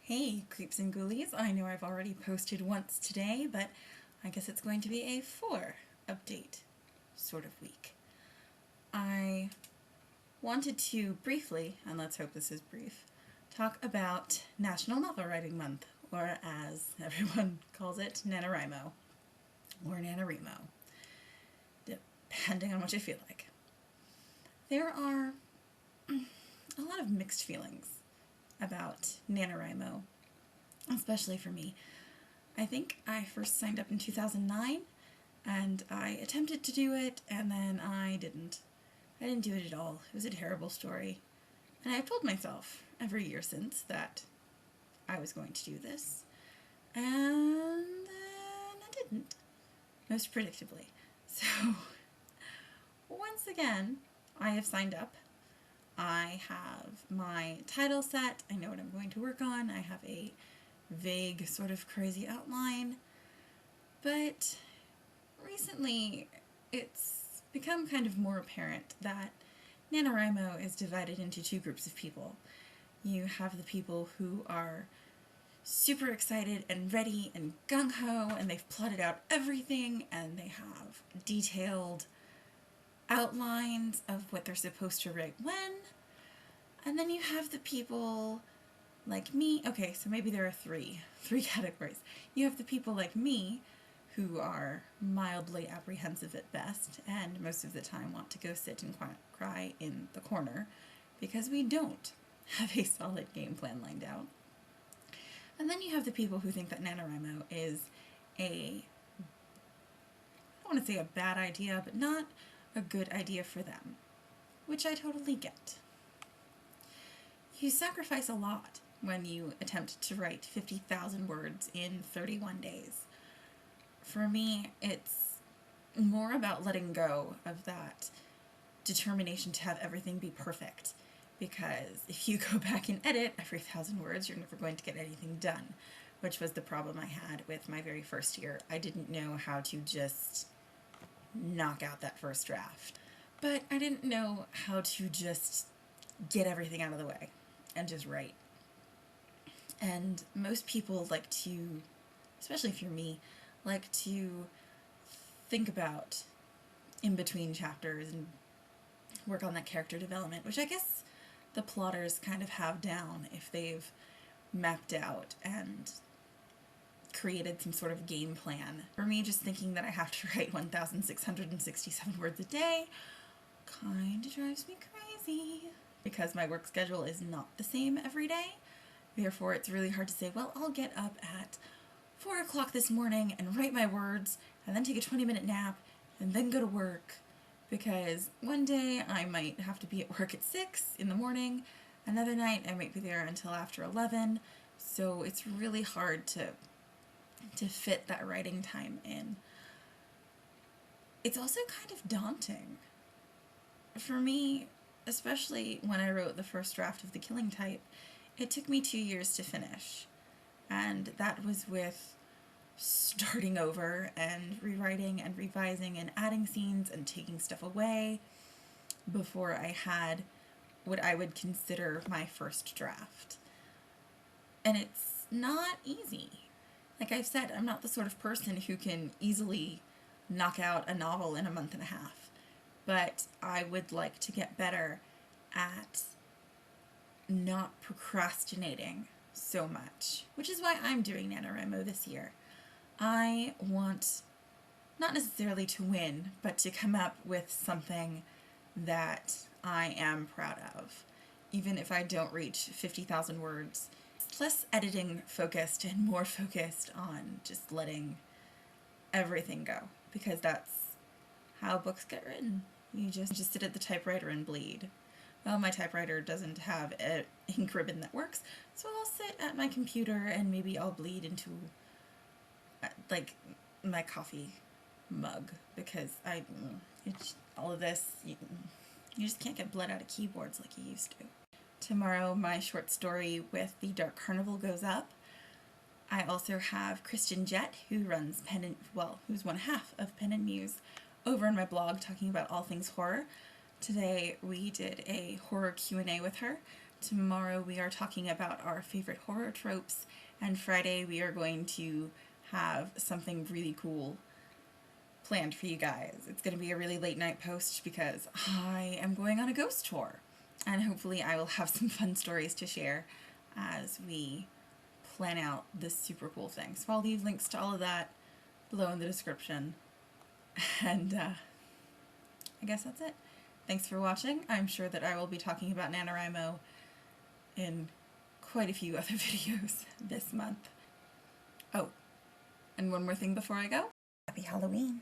Hey, creeps and ghoulies. I know I've already posted once today, but I guess it's going to be a 4 update sort of week. I wanted to briefly, and let's hope this is brief, talk about National Novel Writing Month, or as everyone calls it, NaNoWriMo, or NaNoWriMo, depending on what you feel like. There are a lot of mixed feelings about NaNoWriMo, especially for me. I think I first signed up in 2009, and I attempted to do it, and then I didn't. I didn't do it at all. It was a terrible story. And I've told myself every year since that I was going to do this, and then I didn't, most predictably. So, once again, I have signed up. I have my title set, I know what I'm going to work on, I have a vague sort of crazy outline, but recently it's become kind of more apparent that NaNoWriMo is divided into two groups of people. You have the people who are super excited and ready and gung-ho, and they've plotted out everything, and they have detailed outlines of what they're supposed to write when. And then you have the people like me. Okay, so maybe there are three categories. You have the people like me who are mildly apprehensive at best and most of the time want to go sit and cry in the corner because we don't have a solid game plan lined out. And then you have the people who think that NaNoWriMo is I don't want to say a bad idea, but not a good idea for them, which I totally get. You sacrifice a lot when you attempt to write 50,000 words in 31 days. For me, it's more about letting go of that determination to have everything be perfect, because if you go back and edit every 1,000 words, you're never going to get anything done, which was the problem I had with my very first year. I didn't know how to just knock out that first draft. But I didn't know how to just get everything out of the way and just write. And most people like to, especially if you're me, like to think about in between chapters and work on that character development, which I guess the plotters kind of have down if they've mapped out and created some sort of game plan. For me, just thinking that I have to write 1,667 words a day kind of drives me crazy because my work schedule is not the same every day. Therefore, it's really hard to say, well, I'll get up at 4 o'clock this morning and write my words and then take a 20-minute nap and then go to work, because one day I might have to be at work at 6 in the morning, another night I might be there until after 11, so it's really hard to fit that writing time in. It's also kind of daunting. For me, especially when I wrote the first draft of The Killing Type, it took me 2 years to finish. And that was with starting over and rewriting and revising and adding scenes and taking stuff away before I had what I would consider my first draft. And it's not easy. Like I've said, I'm not the sort of person who can easily knock out a novel in a month and a half, but I would like to get better at not procrastinating so much, which is why I'm doing NaNoWriMo this year. I want not necessarily to win, but to come up with something that I am proud of, even if I don't reach 50,000 words. Less editing focused and more focused on just letting everything go, because that's how books get written. You just sit at the typewriter and bleed. Well, my typewriter doesn't have an ink ribbon that works, so I'll sit at my computer and maybe I'll bleed into like my coffee mug, because all of this, you just can't get blood out of keyboards like you used to. Tomorrow, my short story with the Dark Carnival goes up. I also have Kristen Jett, who runs who's one half of Pen and Muse, over on my blog talking about all things horror. Today we did a horror Q&A with her, Tomorrow we are talking about our favorite horror tropes, and Friday we are going to have something really cool planned for you guys. It's going to be a really late night post because I am going on a ghost tour, and hopefully I will have some fun stories to share as we plan out this super cool thing. So I'll leave links to all of that below in the description, and I guess that's it. Thanks for watching. I'm sure that I will be talking about NaNoWriMo in quite a few other videos this month. Oh, and one more thing before I go. Happy Halloween!